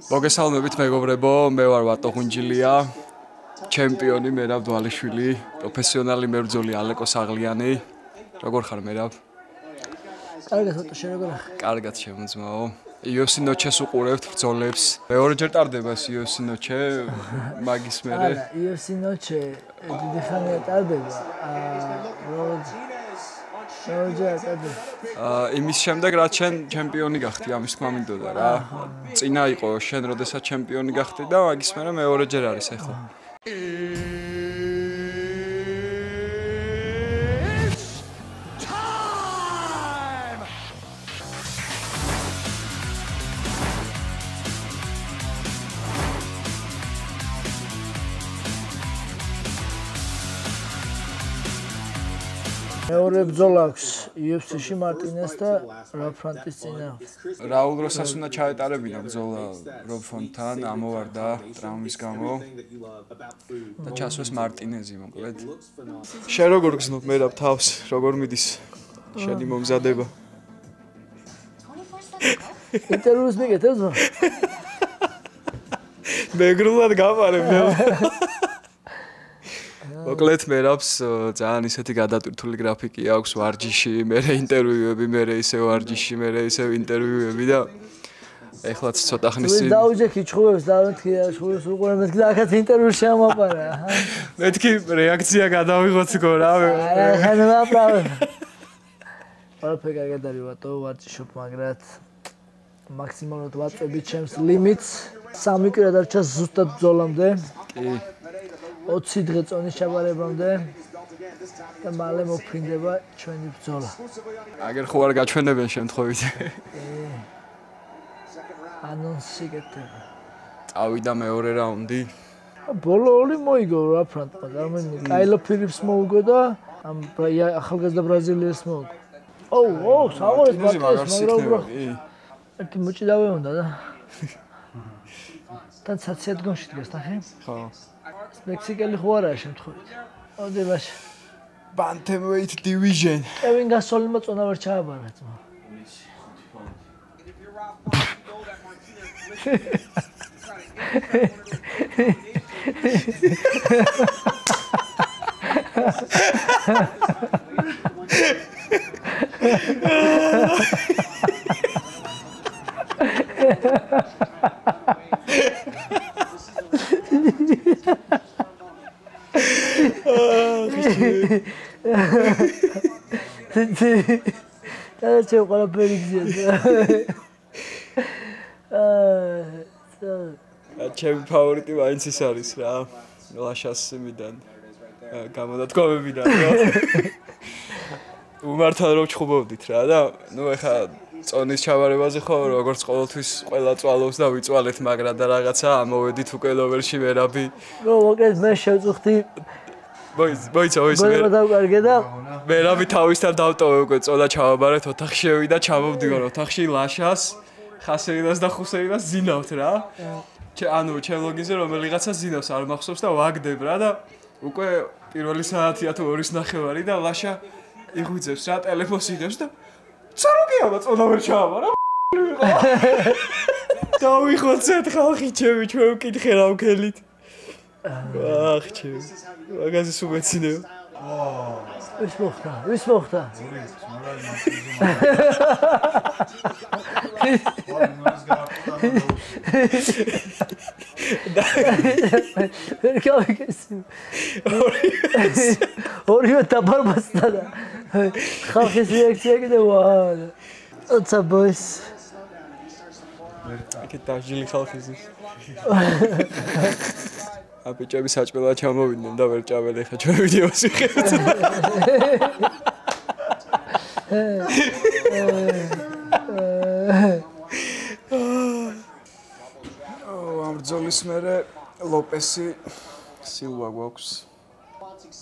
მოგესალმებით მეგობრებო, მე ვარ ვატო ღუნჯილია, ჩემპიონი მერაბ დვალიშვილი, პროფესიონალი მებრძოლი ალეკო საღლიანი. როგორ ხარ მერაბ? კარგად ვატო, შენ როგორ ხარ? კარგად შემოძმაო. UFC ნოჩეს უყურებთ ბრძოლებს. მეორეჯერ ტარდება ეს UFC ნოჩე, მაგის მერე. არა, UFC ნოჩე დიდი ხანია ტარდება. იმის შემდეგ რაც შენ ჩემპიონი გახდი, ამის თქმა მინდოდა რა. წინა იყო შენ, როდესაც ჩემპიონი გახდი და მაგის მერე მეორეჯერ არის ახლა. მეორე ბრძოლა აქვს UFC-ში მარტინეს და რობ ფრონტის წინააღმდეგ. რაულ როსას უნდა ჩაეტარებინა ბრძოლა რობ ფრონტთან, ამოვარდა ტრავმის გამო და ჩასვეს მარტინეზი მოკლედ. შენ როგორ გზნობ მერაბ თავს, როგორ მიდის შენი მომზადება? ინტერვიუს მიგეთებს? მეგრულად გავარებ მე. მოკლედ მერაბს ძალიან ისეთი გადატვირთული გრაფიკი აქვს ვარჯიში, მერე ინტერვიუები, მერე ისევ ვარჯიში, მერე ისევ ინტერვიუები და ეხლაც ცოტა ხნის წინ დაუჯექი ჩხუბებს და მეთქი ჩხუბებს უყურებ მეთქი და ახაც ინტერვიუ შემოაყარა. მეთქი რეაქცია გადავიღოცგო რა. ხან ვაპრავე. ყველაფერი კარგად არის ვატო, ვარჯიშობ მაგრად მაქსიმალურად ვაწვევი ჩემს ლიმიტს. 3 კვირა დარჩა ზუსტად ბრძოლამდე. კი. 20 დღე წონის ჩაბარებამდე და მალე მოფრინდება ჩვენი ბრძოლა. აგერ ხო არ გაჩვენებენ შემთხვევით. ანონსი გეთება. წავიდა მეორე რაუნდი. ბოლო ორი მოიგო რა ფრონტმა. გამენი კაილო ფილიპს მოუგო და ამ ახალგაზრდა ბრაზილიელს მოუგო. ოუ, საუბრობთ მაგას, მაგრამ ერთი მოჭი დავეუნდა და თან საცი ადგომში დგას ნახე? ხო. მექსიკელი ხო არა შემთხვევით. ოდე ბაშა. Bantamweight division. კევინ გასოლინმა წონა ვერ ჩააბარა ძმა. და ჩემ ყველაფერი გზია. ჩემი ფავორიტი მაინც ის არის რა. ლაშას იმიდან გამოდათქვამებიდან რა. უმართან რომ ჩხუბობდით რა და ნუ ეხა წონის ჩავარებაზე ხო როგორც ყოველთვის ყველა წვალობს და ვიწვალეთ მაგრა და რაღაცა ამოვედით უკვე ლოვერში მერაბი. ნუ მოკლედ მე შევწუხდი ბოიცა დავკარგე და მერაბი თავისთან დავტოვე უკვე წონა ჩავაბარეთ ოთახში შევიდა ჩამოვდივარ ოთახში ლაშას ხასერინას და ხუსერინას ზინავთ რა. ანუ ჩემ ლოგინზე რომელიღაცა ზინავს არ მახსოვს და ვაგდებ რა და უკვე პირველი საათია თუ 2:30 და ლაშა იღვიძებს რა ტელეფონს იღებს და ცაროგიამა წონა ვერ ჩააბარა. დავიხოცეთ ხალხი ჩემი ჩვენ ვკითხე რა ვქელით. აх ჩემ. მაგაზე სუბეცინეო. ვის მოხდა? ვერ გავიგესი. ორივე დაბარბასდა და ხალხის რეაქცია კიდე ვაა. ოცა ბოის. აკე დაჟილი ხალხის ის. აბიჭები საჭმელად ჩამოვიდნენ და ვერ ჭამენ ეხა ჩვენ ვიდეოს ვიღებთ. ამ ბრძოლის მერე ლოპესი სილვა გვაქვს.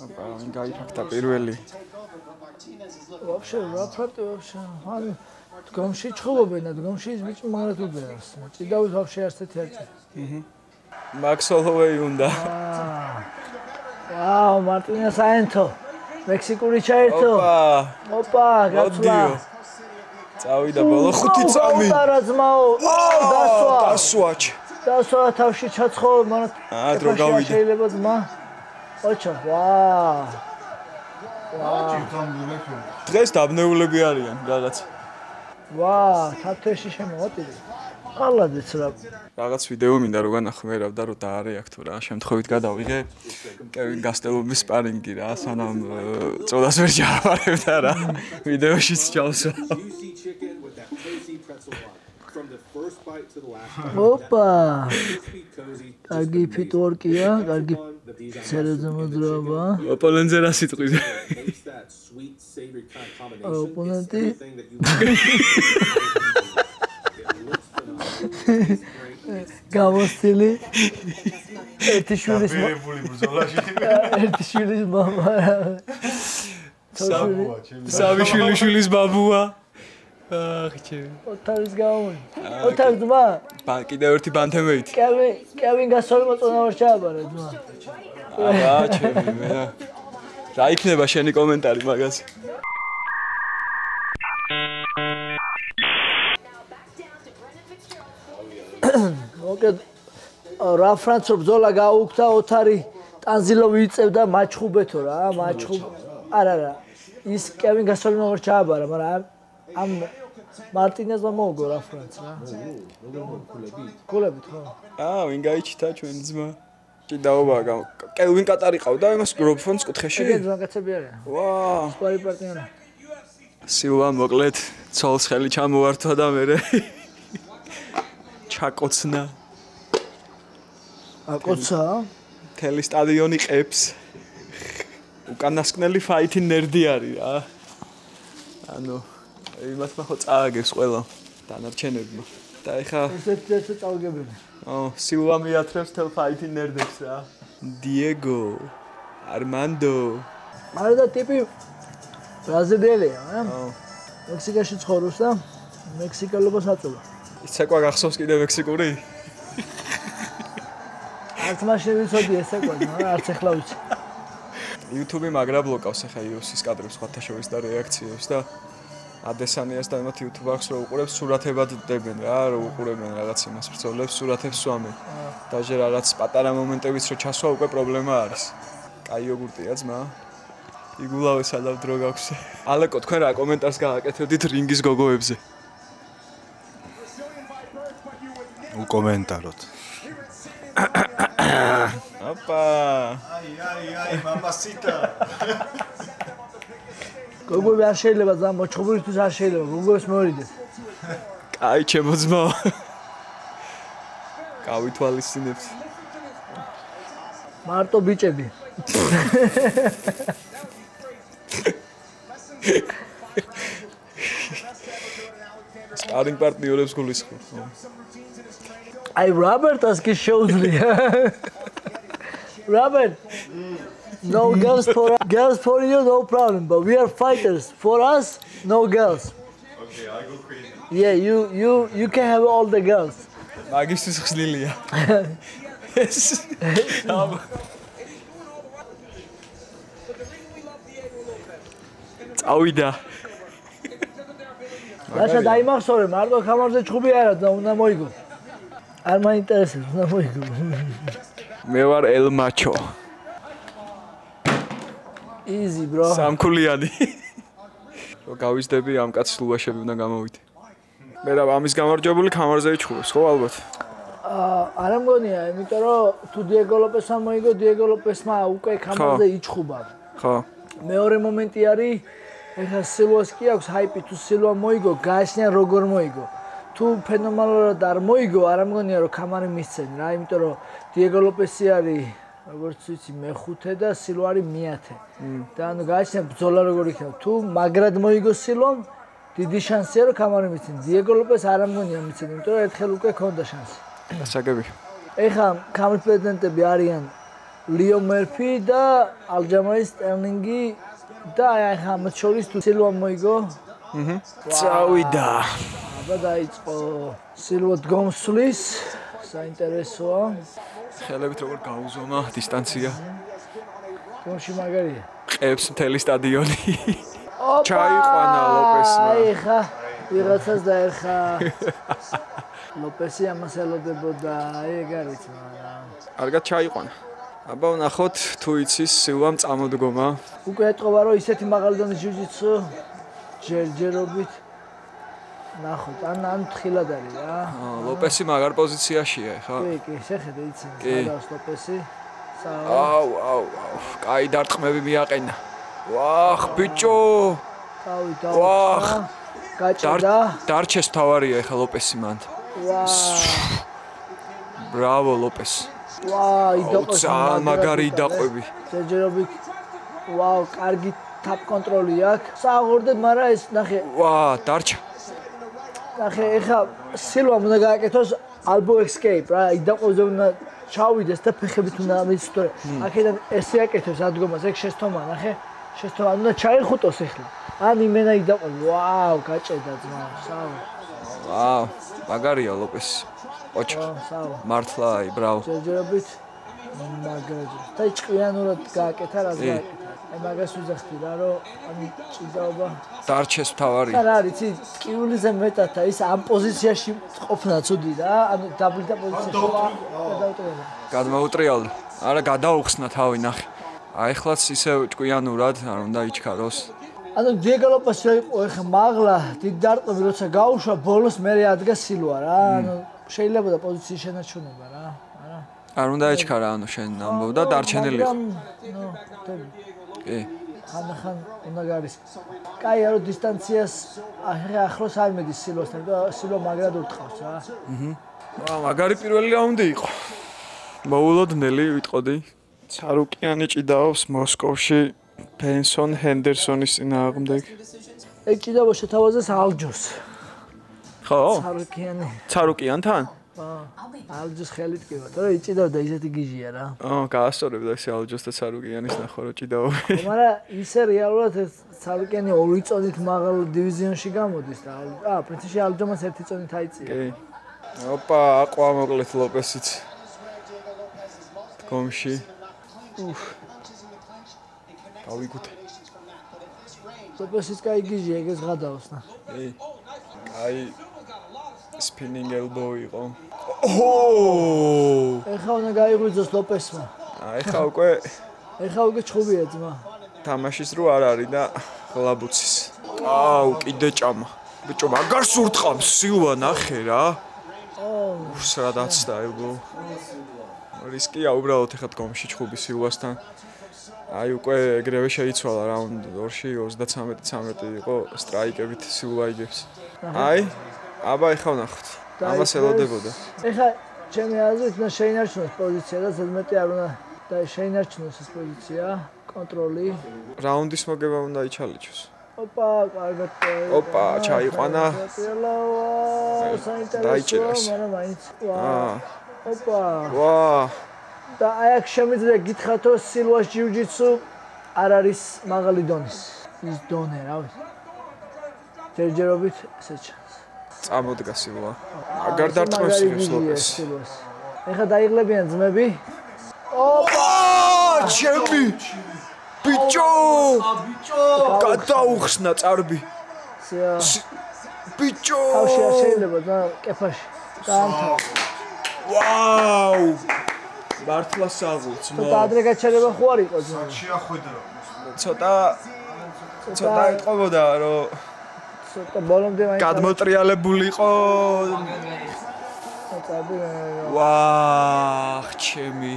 აბა, ვინ გაიფაქტა პირველი? Вообще, вообще. ანუ დგომში ჩხუბობენ, დგომში ის ბიჭი მაგათ უბერავს. ჭიდავის вообще ასეთი არ ჭირდება. Max Holloway უნდა. ვაუ, მარტინეს აენთო. მექსიკური ჩაერთო. ოპა, გაცვლა. წავიდა ბოლო 5 წამი. არა ძმაო. დასვა. დასვა თავში ჩაცხო, მაგრამ დრო გავიდე. შეიძლება ძმა. ოჩა, ვაა. დღეს დაბნეულები არიან რაღაც. ვაა, თათეში შემოვატირე. ყალადეც რა. რაღაც ვიდეო მინდა რო განახმერავ და რო დაარეაქტო რა. შემთხვევით გადავიღე კევინ გასტელობის სპარინგი რა, სანამ წოდას ვერ ჩააბარებდა რა. ვიდეოშიც ჩავსვა. ოპა. კარგი ფიტვორკია, კარგი ცერეზე მოძრაობა. ოპონენტზე რა სიტყვიზე? ოპონენტი გამოსტილი ერთი შვილის მამა სამი შვილის ბაბუა ჩემი ოთარის გამონი ოთარ ძმა კიდევ ერთი ბანთემეითი კევინ გასოლი მოწონავარ ჩააბარა ძმა ჩემი მე რა იქნება შენი კომენტარი მაგაზე მოკედ რა ფრანცო ბრძოლა გაუგდა ოთარი ტანზილოვი იწევდა მაჩხუბეთო რა მაჩხუბ არა ის კევინ გასოლი როგორ ჩააბარა მაგრამ ამ მარტინეზმა მოუგო რა ფრანც რა კულებით ხო ვინ გაიჩიტა ჩვენ ძმა ჭიდაობა კევინ კატარი ყავდა იმას გროფონს კუთხეში ეგ ძმაკაცები არიან ვაა სპარი პარტიზანი სილვა მოკლედ ცოლს ხელი ჩამოვართვა და მე ჩაკოცნა აკოცა თელი სტადიონი ყებს უკანასკნელი ფაითი ნერდი არის რა ანუ იმას ხო წააგებს ყველა დანარჩენებმა და ეხა ესეც წავგებენ სილვა მიათრებს თელ ფაითი ნერდებს რა დიეგო არმანდო მაგრამ და ტიპი ბრაზილიელია მექსიკაში ცხოვრობს და მექსიკელობას აწულა ისეკვა გახსოვს კიდე მექსიკური არც მაშინ ვიცოდი ესეკვა მაგრამ არც ახლა ვიცი YouTube-ი მაგრა ბლოკავს ახლა UFC-ის კადრებს ხათაშოვის და რეაქციებს და ადესანიას და იმათ YouTube აქვს რომ უყურებს სურათებად დებენ რა რომ უყურებენ რაღაც იმას ბრძოლებს სურათებს სვამენ დაჟე რაღაც პატარა მომენტებიც რო ჩასვა უკვე პრობლემა არის კაი იოგურტია ძმა იგულავე სადავ დრო გაქვს ალეკო თქვენ რა კომენტარს გააკეთებდით რინგის გოგოებზე უკომენტაროთ ოპა აი მამასიტა გოგოები არ შეიძლება ზა მოჩხუბურისთვის არ შეიძლება გოგოებს მოერიდეთ კაი ჩემო ძმა გავითვალისწინებთ მარტო ბიჭები სპარინგ პარტნიორებს გულისხმობ აი რობერტას კი შეუძლია Robert no girls for you no problem but we are fighters for us no girls Okay I go crazy Yeah you can have all the girls მაგისთვის ხსნილია წავიდა რაშა დაიმახსოვრე მარტო ხამარზე ჩხუბი არა და უნდა მოიგო არ მაინტერესებს უნდა მოიგო მე ვარ ელ მაჩო easy bro სამკულიანი რო გავიზდები ამ კაცს ლუაშები უნდა გამოვიდე მე რა ამის გამარჯვებული ხამარზე იჩხუბებს ხო ალბათ არა მგონია იმიტომ რომ თუ დიეგო ლოპესმა მოიგო დიეგო ლოპესმა უკვე ხამარზე იჩხუბა ხო მეორე მომენტი არის ეხლა სილვას კი აქვს ჰაიპი თუ სილვა მოიგო გააჩნია როგორ მოიგო თუ ფენომენალურად არ მოიგო არ მგონია რომ კამარი მისცენ რა იმიტომ რომ დიეგო ლოპესი არის როგორც ვიცი მეხუთე და სილვა არის მეათე და ანუ გააჩნია ბრძოლა როგორ იქნება თუ მაგრად მოიგო სილვამ დიდი შანსია რომ კამარი მისცენ დიეგო ლოპეს არ მგონია მისცენ იმიტომ რომ ერთხელ უკვე ქონდა შანსი ასაგები ეხლა კამრის პრეზიდენტები არიან ლიო მერფი და ალჯამაი სტერლინგი და ეხლა მათ შორის თუ სილვა მოიგო წავიდა აბა დაიწყო სილვა დგომსვლის საინტერესოა ხელებით როგორ გაუზომა დისტანცია გონში მაგარია ყებს მთელი სტადიონი ჩაიყვანა ლოპესმა ეხა ვიღაცას დაერხა ლოპესი ამას ელოდებოდა, აი ეგ არის რა. კარგად ჩაიყვანა. აბა ვნახოთ თუ იცის სილვამ წამოდგომა. უკვე ეტყობა რომ ისეთი მაღალი დონის ჯიუჯიტსუ ჯერჯერობით ნახოთ, ან თხილად არის რა. ლოპესი მაგარ პოზიციაშია ხა? კი, შეხედე იცი, სადაც ლოპესი. აუ, კაი დარტყმები მიაყენა. ვახ, ბიჭო. თავი დაუხსნა. გაჭდა. დარჩეს თავარია ხა ლოპესი მანდ. ბრავო ლოპესი. იდაყვეს მაგარი იდაყვები. ჯერჯერობით. კარგი თაპ კონტროლი აქვს. სააღორდეთ, მაგრამ ეს ნახე. დარჩა. ნახე, ეხა სილვამ უნდა გააკეთოს albo escape რა, იდაყვეზე უნდა ჩავიდეს და ფეხებით უნდა მისწორე. აქედან ესე აკეთებს ადგომას, ეგ შეცდომა, ნახე. შეცდომა უნდა ჩაიხუტოს ეხლა. ან იმენა იდაყვე. გაჭედა ძმა, საო. მაგარია ლოპესი. ოჩო. მართლა, ბრავო. ჯერჯერობით მაგარი. და ჭკვიანურად გააკეთა რა გააკეთა. აი მაგას ვიძახდი რა, რომ ან ჭიდაობა დარჩეს თავარი. რა არის, ტკივილიზე მეტად და ის ამ პოზიციაში ყოფნა ცუდი რა, ანუ დაბლიტა პოზიციაში გადმოუტრიალდა. არა, გადაუხსნა თავი, ნახე. აი ხლაც ისე ჭკვიანურად არ უნდა იჩქაროს. ანუ დიეგალოპას იყო ეხა მაღლა, დიდ დარტყმები როცა გაუშვა, ბოლოს მე ადგა სილვა რა, ანუ შეიძლება და პოზიციის შენარჩუნება რა, არა. არ უნდა იჩქარა, ანუ შენ ამბობ და დარჩენილი. კი. ხან უნდა გარის. კაია რომ დისტანციას ახლოს არ მედის სილვასთან და სილვა მაგრად ურტყავს რა. მაგარი პირველი რაუნდი იყო. მოულოდნელი ვიტყოდი. ცარუკიანი ჭიდაობს მოსკოვში ბენსონ ჰენდერსონის წინააღმდეგ. ეგ ჭიდაობა შეთავაზეს ალჯოს. ხო? ცარუკიანთან? ალჯოს ხელით კი ვარ, თორე იჭიდავდა ისეთი გიჟია რა. გაასწორებდა ესე ალჯოს და ცარუკიანის ნახო რომ ჭიდაობი. მაგრამ ისე რეალურად ცარუკიანი ორი წონით მაღალ დივიზიონში გამოდის და პრინციპში ალჯომას ერთი წონით აიწია. კი. აყვა მოკლედ ლოპესიც. კომში. გავიგუთე. ლოპესიც კაი გიჟია, ეგეს ღადავს ნა. კი. კაი spinning elbow იყო. ეხა უნდა გაიღვიძოს ლოპესმა. ეხა უკვე ჩხუბია ძმა. თამაშის რო არ არის და ღლაბუცის. კიდე ჭამა. ბიჭო, მაგარ სურთხავს სილვა ნახე რა. სრადაც და elbow. რისკია უბრალოდ ეხა დგომში ჩხუბი სილვასთან. აი უკვე ეგრევე შეიცვალა რაუნდ 2-ში 33-13 იყო სტრაიკებით სილვა იგებს. აბა ეხა ვნახოთ. ამას ელოდებოდა. ეხა ჩემი აზრით უნდა შეინარჩუნოს პოზიცია და ზედმეტი არ უნდა და შეინარჩუნოს ეს პოზიცია, კონტროლი. რაუნდის მოგება უნდა იჩალიჩოს. კარგად. ჩაიყვანა. დაიჭერეს. და აი აქ შემიძლია გითხრათ რომ სილვას ჯიუჯიტსუ არ არის მაღალი დონის. ის დონე რა ვიცი. ჯერჯერობით ესე ჩანს. წამოდგა სილვა. მაგარ დარტყმებს ლოპესი. ეხა დაიღლებიან ძმები. ჩემი ბიჭო! გადაუხსნა წარბი. ბიჭო! თავში არ შეიძლება და კეფაში. დაამთავრა. მართლა საღულც. ცოტა ადრე გაჩერება ხო არ იყო ძმა? შეახვედრა. ცოტა ეთყობოდა რომ ცოტა ბოლომდე მაინც გადმოტრიალებული იყო. ჩემი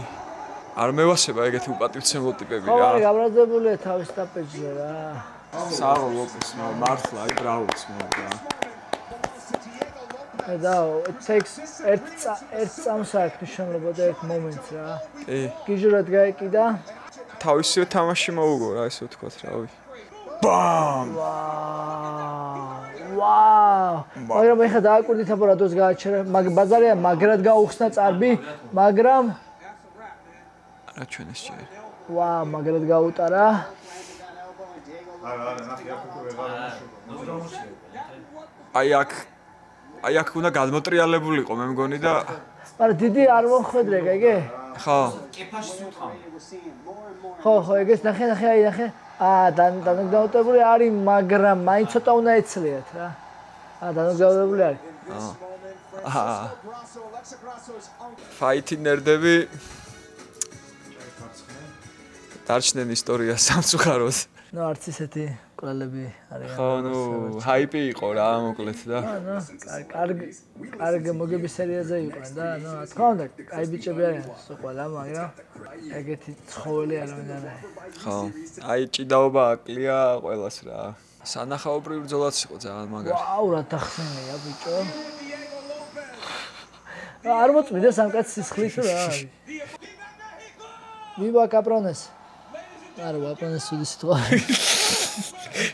არ მევასება ეგეთი უპატივცემლო ტიპები რა. ხო, გაბრაზებულია თავის სტაპეჯზე რა. საღო ლოპესი მართლა აი ბრავოც მოგა. და it takes ერთ წამს აქვს მნიშვნელობა და ერთ მომენტს რა. კი. გიჟურად გაეკიდა. თავისივე თამაში მოუგო რა ესე ვთქვათ რავი. ბამ! მაგრამ ეხა დააკვირდით აბა რატოს გააჩერა. ბაზარია მაგრად გაუხსნა წარბი, მაგრამ რა ჩვენ ეს ჯერ. მაგრად გაუტარა. აი აქ უნდა გადმოტრიალებულიყო მე მგონი და მაგრამ დიდი არ მოხვედრე ეგე? ხო. კეფაში სუტყავ. ხო, ეგეს ნახე. დანაგდაუტებული არის, მაგრამ მაინც ცოტა უნდა ეცლიათ რა. დანაგდაუტებული არის. ფაითი ნერდები დარჩნენ ისტორია სამწუხაროდ. ნუ არც ისეთი კვლელები არიან. ხო, ნუ ჰაიპი იყო რა, მოკლედ და. კარგი მოგების სერიაზე იყვნენ და ნუ რა თქმა უნდა, კაი ბიჭები არიან ყველა, მაგრამ ეგეთი ცხოველი არ მინდა. ხო, აი ჭიდაობა აკლია ყველას რა. სანახაობრივი ბრძოლაც იყო ძალიან მაგარი. ვაუ, რა დახსენია ბიჭო. არ მოწმიდა სამკაც სისხლის რა არის. ვიბა კაპრონეს. არა, ვაპრონეს სუდი სიტყვა.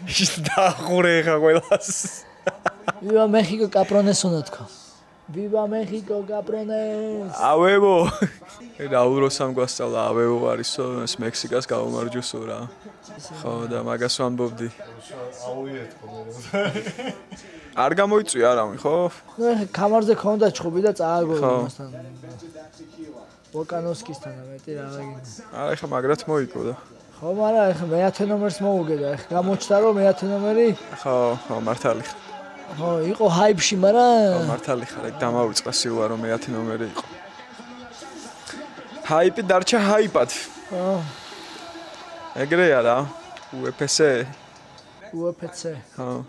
ის დაახურე ხა ყველას. ვიბა მეხიკო კაპრონეს უნდა თქო. ვიბა მეხიკო კაპრონეს. ავევო. რაულო სამგვასწავლა ავევო არისო, ეს მექსიკას გავამარჯვესო რა. ხო და მაგას ვამბობდი. არ გამოიწვია არავინ, ხო? ნუ კამარზე ქონდა ჩხუბი და წააგო მასთან. ვოლკანოვსკისთან მეტი რაღაცა. არა, ეხა მაგრად მოიგო და. ხო, მაგრამ ეხა მეათე ნომერს მოუგედა. ეხა გამოჩნდა რომ მეათე ნომერი. ხო, მართალი ხარ. ხო, იყო ჰაიპში, მაგრამ მართალი ხარ, ეგ დამავიწყა სიულა რომ მეათე ნომერი იყო. ჰაიპი დარჩა ჰაიპად. ხო. ეგრეა რა. UFC. ხო.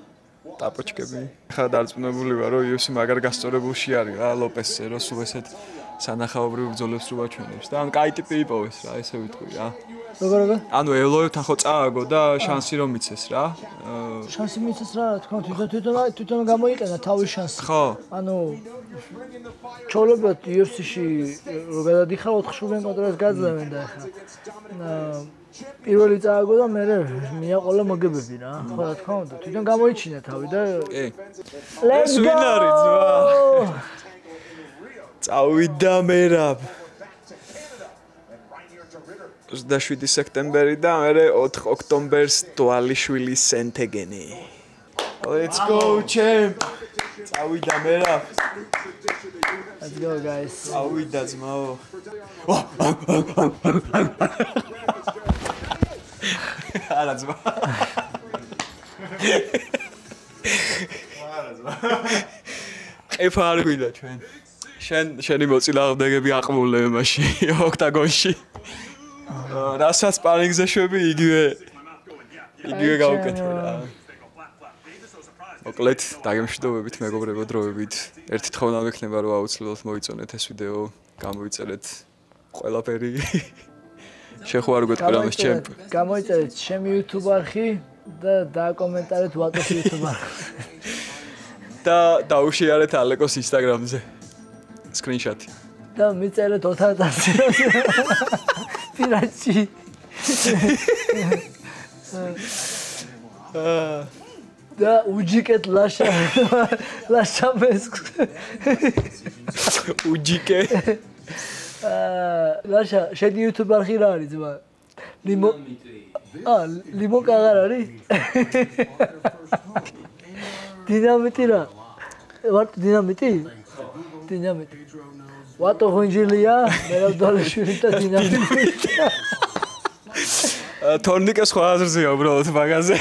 ტაპოჩკები. ხა დარწმუნებული ვარ რომ UFC მაგარ გასწორებულში არის რა, ლოპესზე რო სულ ესეთ სანახაობრივ ბრძოლებს რო აჩვენებს და ან კაი ტიპი იპოვეს რა, ესე ვიტყვი რა. როგორ? ანუ ელოებთან ხო წააგო და შანსი რომ მიცეს რა. შანსი მიცეს რა, თქო, თვითონ გამოიყენა თავის შანსი. ხო. ანუ ჩოლებად UFC-ში რო გადადიხარ 4 შუბენ კონტროლს გაძლევენ და ახლა პირველი წააგო და მე მიაყოლა მოგებები რა. ხო, რა თქმა უნდა, თვითონ გამოიჩინა თავი და კი. Let's ეს ვინ არის ძმა? წავიდა მერაბ. 27 სექტემბერი და მე 4 ოქტომბერს დვალიშვილის სენტეგენი. Let's go champ. წავიდა მერაბ. Let's go guys. წავიდა ძმაო. არა ძმა. ყეფა არ გვიდა ჩვენ. შენი მოწილაღებები აყმულე მაშინ ოქტაგონში. რასაც სპარინგზე შვები იგივე გავუკეთე რა. მოკლედ დაგემშვიდობებით მეგობრებო დროებით. ერთი თხოვნა მექნება რომ აუცილებლად მოიწონეთ ეს ვიდეო, გამოიწერეთ ყველაფერი. შეხوارგოთ ყველამის ჩემ. გამოიწერეთ ჩემი YouTube არხი და დააკომენტარეთ ვატოს YouTube არხი. და დაუშეარეთ ალეკოს Instagram-ზე. სკრინშოტი. და მიწერეთ 40000 პირაჩი. და უჯიკეთ ლაშა მესკ. უჯიკე. ლაშა, შენი YouTube არხი რა არის ძმა? ლიმო კაღარ არის? დინამიტი რა? ვარ დინამიტი? დინამიტი. ვატო ხონჯილია, მე რა დვალეშვილი და დინამიტი. თორნიკეს სხვა აზრზეა უბრალოდ მაგაზე.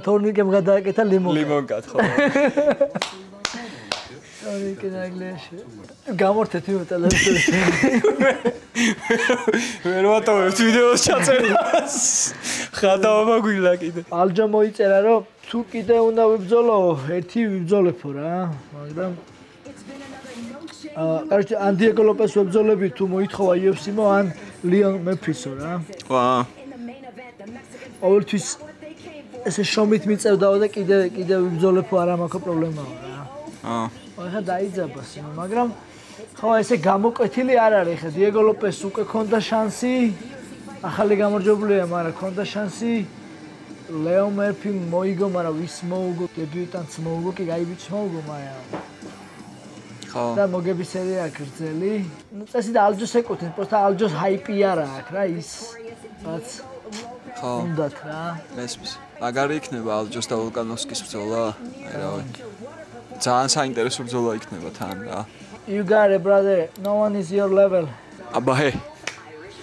თორნიკემ გადააკეთა ლიმონკად ხო. თორნიკე ნაგლეში. გამორთეთ იმ ტელევიზორს. ვერ ვატოვებ ვიდეოს ჩაწერას. ხადაობა გვილა კიდე. ალჯა მოიწერა რომ თუ კიდე უნდა ვიბრძოლო, ერთი ვიბრძოლებო რა, მაგრამ კარგი, ან დიეგო ლოპეს ვებრძოლები თუ მოითხოვა UFC-მო, ან ლიონ მეფისო რა. ვა. ყოველთვის ესე შომით მიწევდაო და კიდე ვიბრძოლებო, არა მაქვს პრობლემაა რა. ახლა დაიძაბას, მაგრამ ხო ესე გამოკვეთილი არ არის ხა დიეგო ლოპეს უკვე ქონდა შანსი, ახალი გამარჯვებულია, მაგრამ ქონდა შანსი. ლეო მეფი მოიგო, მაგრამ ვის მოუგო, დებიუტანტს მოუგო, კი გაიბიჭს მოუგო, მაგრამ ხო. და მოგების სერია გრძელი. ნუ წესი და ალჯოს ეკუთვნის, პროსტა ალჯოს ჰაიპი არა აქვს რა ის. რაც ხო. უნდათ რა. მესმის. მაგარი იქნება ალჯოს და ვოლკანოვსკის ბრძოლა, აი რავი. ძალიან საინტერესო ბრძოლა იქნება თან რა. You got it brother. No one is your level. აბა ჰე.